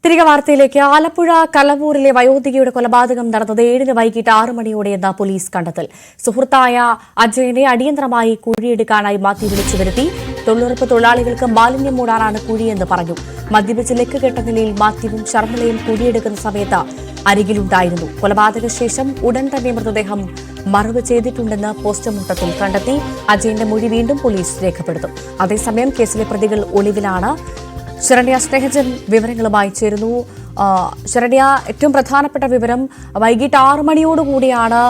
തിരികെ വാർത്തയിലേക്ക്. ആലപ്പുഴ കലവൂരിലെ വയോധികയുടെ കൊലപാതകം നടന്നത് 7 വൈകിട്ട് 6 മണിയോടെയെന്ന പോലീസ് കണ്ടെത്തൽ. സുഹൃത്തായ അജയനെ അടിയന്തരമായി കുഴിയെടുക്കാനായി മാത്യു വിളിച്ചു വരുത്തി. തൊഴിലുറപ്പ് തൊഴിലാളികൾക്ക് മാലിന്യം മൂടാനാണ് കുഴിയെന്ന് പറഞ്ഞു. മദ്യപിച്ച് ലെക്ക് കെട്ട നിലയിൽ മാത്യുവും ശർമ്മലയും കുഴിയെടുക്കുന്ന സമയത്ത് അരികിലുണ്ടായിരുന്നു. കൊലപാതക ശേഷം ഉടൻ തന്നെ മൃതദേഹം മറവ് ചെയ്തിട്ടുണ്ടെന്ന് പോസ്റ്റ്മോർട്ടത്തിൽ കണ്ടെത്തി. അജയന്റെ മൊഴി വീണ്ടും പോലീസ് രേഖപ്പെടുത്തും. അതേസമയം കേസിലെ പ്രതികൾ ഒളിവിലാണ്. ശരണ്യ സ്നേഹജൻ വിവരങ്ങളുമായി ചേരുന്നു. ശരണ്യ, ഏറ്റവും പ്രധാനപ്പെട്ട വിവരം വൈകിട്ട് 6 മണിയോടുകൂടിയാണ്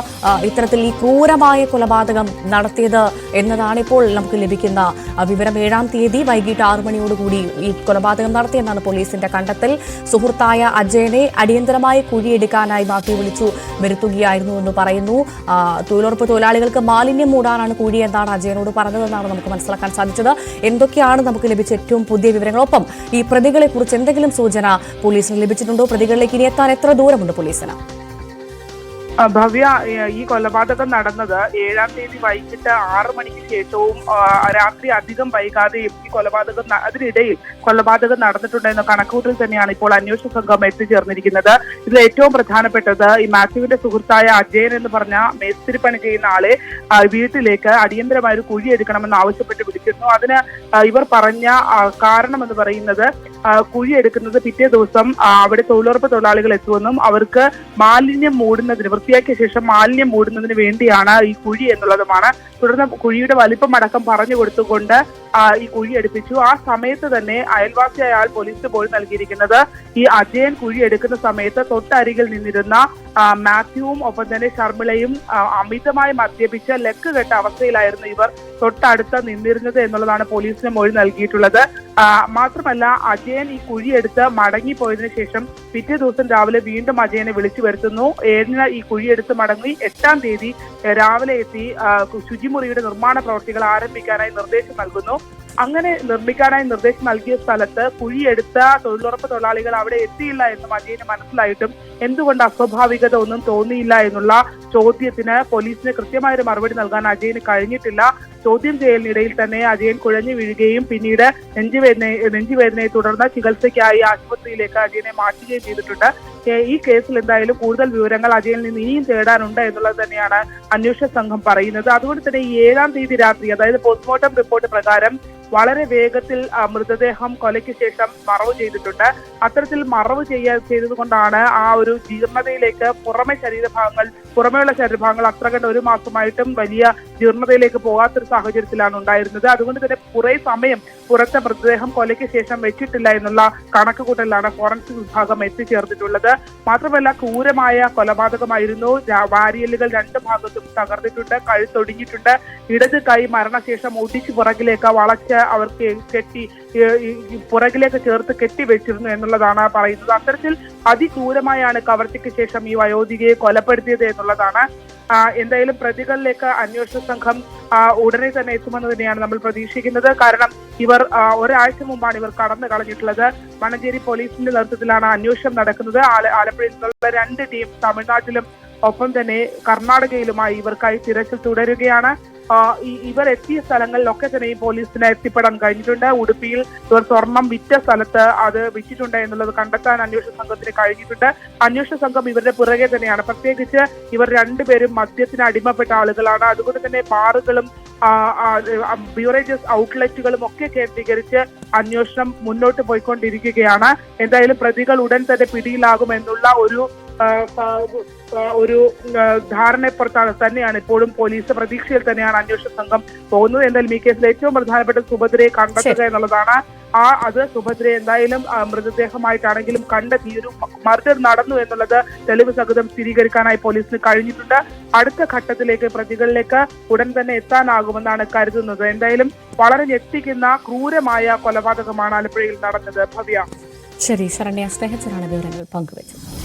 ഇത്തരത്തിൽ ഈ ക്രൂരമായ കൊലപാതകം നടത്തിയത് എന്നതാണ് ഇപ്പോൾ നമുക്ക് ലഭിക്കുന്ന വിവരം. 7-ാം തീയതി വൈകിട്ട് 6 മണിയോടുകൂടി ഈ കൊലപാതകം നടത്തിയെന്നാണ് പോലീസിന്റെ കണ്ടെത്തൽ. സുഹൃത്തായ അജയനെ അടിയന്തരമായി കുഴിയെടുക്കാനായി മാത്യു വിളിച്ചു വരുത്തുകയായിരുന്നു എന്ന് പറയുന്നു. തൊഴിലുറപ്പ് തൊഴിലാളികൾക്ക് മാലിന്യം മൂടാനാണ് കുഴി എന്നാണ് അജയനോട് പറഞ്ഞതെന്നാണ് നമുക്ക് മനസ്സിലാക്കാൻ സാധിച്ചത്. എന്തൊക്കെയാണ് നമുക്ക് ലഭിച്ച ഏറ്റവും പുതിയ വിവരങ്ങൾ? ഒപ്പം ഈ പ്രതികളെ കുറിച്ച് എന്തെങ്കിലും സൂചന പോലീസിന് ലഭിച്ചിട്ടുണ്ടോ? പ്രതികളിലേക്ക് ഇനി എത്താൻ എത്ര ദൂരമുണ്ട് പോലീസിന്? ഭവ്യ, ഈ കൊലപാതകം നടന്നത് 7-ാം തീയതി വൈകിട്ട് 6 മണിക്ക് ശേഷവും രാത്രി അധികം വൈകാതെയും ഈ അതിനിടയിൽ കൊലപാതകം നടന്നിട്ടുണ്ടെന്ന കണക്കൂട്ടിൽ തന്നെയാണ് ഇപ്പോൾ അന്വേഷണ സംഘം എത്തിച്ചേർന്നിരിക്കുന്നത്. ഇതിൽ ഏറ്റവും പ്രധാനപ്പെട്ടത് ഈ മാത്യുവിന്റെ സുഹൃത്തായ അജയൻ എന്ന് പറഞ്ഞ മേസ്തിരി പണി ചെയ്യുന്ന ആളെ വീട്ടിലേക്ക് അടിയന്തരമായ ഒരു കുഴി എടുക്കണമെന്ന് ആവശ്യപ്പെട്ട് വിളിച്ചിരുന്നു. അതിന് ഇവർ പറഞ്ഞ കാരണം എന്ന് പറയുന്നത് കുഴി എടുക്കുന്നത് പിറ്റേ ദിവസം അവിടെ തൊഴിലുറപ്പ് തൊഴിലാളികൾ എത്തുമെന്നും അവർക്ക് മാലിന്യം മൂടുന്നതിന് വൃത്തിയാക്കിയ ശേഷം മാലിന്യം മൂടുന്നതിന് വേണ്ടിയാണ് ഈ കുഴി എന്നുള്ളതുമാണ്. തുടർന്ന് കുഴിയുടെ വലിപ്പം അടക്കം പറഞ്ഞു കൊടുത്തുകൊണ്ട് ഈ കുഴി എടുപ്പിച്ചു. ആ സമയത്ത് തന്നെ അയൽവാസിയായ ആൾ പോലീസിന് പോയി നൽകിയിരിക്കുന്നത് ഈ അജയൻ കുഴി എടുക്കുന്ന സമയത്ത് തൊട്ടരികിൽ നിന്നിരുന്ന മാത്യുവും ഒപ്പം തന്നെ ശർമ്മിളയും അമിതമായി മദ്യപിച്ച് ലെക്ക് കെട്ട അവസ്ഥയിലായിരുന്നു ഇവർ തൊട്ടടുത്ത് നിന്നിരുന്നത് എന്നുള്ളതാണ് പോലീസിന് മൊഴി നൽകിയിട്ടുള്ളത്. മാത്രമല്ല, അജയൻ ഈ കുഴിയെടുത്ത് മടങ്ങിപ്പോയതിനു ശേഷം പിറ്റേ ദിവസം രാവിലെ വീണ്ടും അജയനെ വിളിച്ചു വരുത്തുന്നു. 7-ന് ഈ കുഴിയെടുത്ത് മടങ്ങി 8-ാം തീയതി രാവിലെ എത്തി ശുചിമുറിയുടെ നിർമ്മാണ പ്രവൃത്തികൾ ആരംഭിക്കാനായി നിർദ്ദേശം നൽകുന്നു. അങ്ങനെ നിർമ്മിക്കാനായി നിർദ്ദേശം നൽകിയ സ്ഥലത്ത് കുഴിയെടുത്ത തൊഴിലുറപ്പ് തൊഴിലാളികൾ അവിടെ എത്തിയില്ല എന്നും അജയന് മനസ്സിലായിട്ടും എന്തുകൊണ്ട് അസ്വാഭാവികത ഒന്നും തോന്നിയില്ല എന്നുള്ള ചോദ്യത്തിന് പോലീസിന് കൃത്യമായൊരു മറുപടി നൽകാൻ അജയന് കഴിഞ്ഞിട്ടില്ല. ചോദ്യം ചെയ്യലിനിടയിൽ തന്നെ അജയൻ കുഴഞ്ഞു വീഴുകയും പിന്നീട് നെഞ്ചുവേദനയെ തുടർന്ന് ചികിത്സയ്ക്കായി ആശുപത്രിയിലേക്ക് അജയനെ മാറ്റുകയും ചെയ്തിട്ടുണ്ട്. ഈ കേസിൽ എന്തായാലും കൂടുതൽ വിവരങ്ങൾ അജയനിൽ നിന്ന് ഇനിയും തേടാനുണ്ട് എന്നുള്ളത് തന്നെയാണ് അന്വേഷണ സംഘം പറയുന്നത്. അതുകൊണ്ട് തന്നെ ഈ 7-ാം തീയതി രാത്രി, അതായത് പോസ്റ്റ്മോർട്ടം റിപ്പോർട്ട് പ്രകാരം വളരെ വേഗത്തിൽ മൃതദേഹം കൊലയ്ക്ക് ശേഷം മറവ് ചെയ്തിട്ടുണ്ട്. അത്തരത്തിൽ മറവ് ചെയ്തതുകൊണ്ടാണ് ആ ഒരു ജീർണതയിലേക്ക് പുറമേയുള്ള ശരീരഭാഗങ്ങൾ അത്ര കണ്ട് 1 മാസമായിട്ടും വലിയ ജീർണതയിലേക്ക് പോകാത്തൊരു സാഹചര്യത്തിലാണ് ഉണ്ടായിരുന്നത്. അതുകൊണ്ട് തന്നെ കുറെ സമയം പുറത്തെ മൃതദേഹം കൊലയ്ക്ക് ശേഷം വെച്ചിട്ടില്ല എന്നുള്ള കണക്കുകൂട്ടലിലാണ് ഫോറൻസിക് വിഭാഗം എത്തിച്ചേർന്നിട്ടുള്ളത്. മാത്രമല്ല, ക്രൂരമായ കൊലപാതകമായിരുന്നു. വാരിയലുകൾ 2 ഭാഗത്തും തകർന്നിട്ടുണ്ട്, കഴുത്തൊടിഞ്ഞിട്ടുണ്ട്. ഇടത് കൈ മരണശേഷം ഒടിച്ച് പുറകിലേക്ക് വളച്ച് അവർക്ക് പുറകിലേക്ക് ചേർത്ത് കെട്ടിവെച്ചിരുന്നു എന്നുള്ളതാണ് പറയുന്നത്. അത്തരത്തിൽ അതിക്രൂരമായാണ് കവർച്ചയ്ക്ക് ശേഷം ഈ വയോധികയെ കൊലപ്പെടുത്തിയത് എന്നുള്ളതാണ്. എന്തായാലും പ്രതികളിലേക്ക് അന്വേഷണ സംഘം ഉടനെ തന്നെ എത്തുമെന്ന് തന്നെയാണ് നമ്മൾ പ്രതീക്ഷിക്കുന്നത്. കാരണം ഇവർ ഒരാഴ്ച മുമ്പാണ് ഇവർ കടന്നു കളഞ്ഞിട്ടുള്ളത്. മണഞ്ചേരി പോലീസിന്റെ നേതൃത്വത്തിലാണ് അന്വേഷണം നടക്കുന്നത്. ആലപ്പുഴയിൽ നിന്നുള്ള 2 ടീം തമിഴ്നാട്ടിലും ഒപ്പം തന്നെ കർണാടകയിലുമായി ഇവർക്കായി തിരച്ചിൽ തുടരുകയാണ്. ഇവർ എത്തിയ സ്ഥലങ്ങളിലൊക്കെ തന്നെയും പോലീസിന് എത്തിപ്പെടാൻ കഴിഞ്ഞിട്ടുണ്ട്. ഉടുപ്പിയിൽ ഇവർ സ്വർണം വിറ്റ സ്ഥലത്ത് അത് വിറ്റിട്ടുണ്ട് എന്നുള്ളത് കണ്ടെത്താൻ അന്വേഷണ സംഘത്തിന് കഴിഞ്ഞിട്ടുണ്ട്. അന്വേഷണ സംഘം ഇവരുടെ പുറകെ തന്നെയാണ്. പ്രത്യേകിച്ച് ഇവർ 2 പേരും മദ്യത്തിന് അടിമപ്പെട്ട ആളുകളാണ്. അതുകൊണ്ട് തന്നെ ബാറുകളും ബ്യൂറേജസ് ഔട്ട്ലെറ്റുകളും ഒക്കെ കേന്ദ്രീകരിച്ച് അന്വേഷണം മുന്നോട്ട് പോയിക്കൊണ്ടിരിക്കുകയാണ്. എന്തായാലും പ്രതികൾ ഉടൻ തന്നെ പിടിയിലാകുമെന്നുള്ള ഒരു ധാരണപ്പുറത്താണ് തന്നെയാണ് ഇപ്പോഴും പോലീസ് പ്രതീക്ഷയിൽ തന്നെയാണ് അന്വേഷണ സംഘം പോകുന്നത്. എന്തായാലും ഈ കേസിൽ ഏറ്റവും പ്രധാനപ്പെട്ട സുഭദ്രയെ കണ്ടെത്തുക എന്നുള്ളതാണ്. അത് സുഭദ്രയെ എന്തായാലും മൃതദേഹമായിട്ടാണെങ്കിലും കണ്ടെത്തി ഒരു മർഡർ നടന്നു എന്നുള്ളത് തെളിവ് സഹിതം സ്ഥിരീകരിക്കാനായി പോലീസിന് കഴിഞ്ഞിട്ടുണ്ട്. അടുത്ത ഘട്ടത്തിലേക്ക് പ്രതികളിലേക്ക് ഉടൻ തന്നെ എത്താനാകുമെന്നാണ് കരുതുന്നത്. എന്തായാലും വളരെ ഞെട്ടിക്കുന്ന ക്രൂരമായ കൊലപാതകമാണ് ആലപ്പുഴയിൽ നടന്നത്. ഭവ്യ. ശരി, ശരണ്യ സ്നേഹജനാണ് വിവരങ്ങൾ പങ്കുവച്ചത്.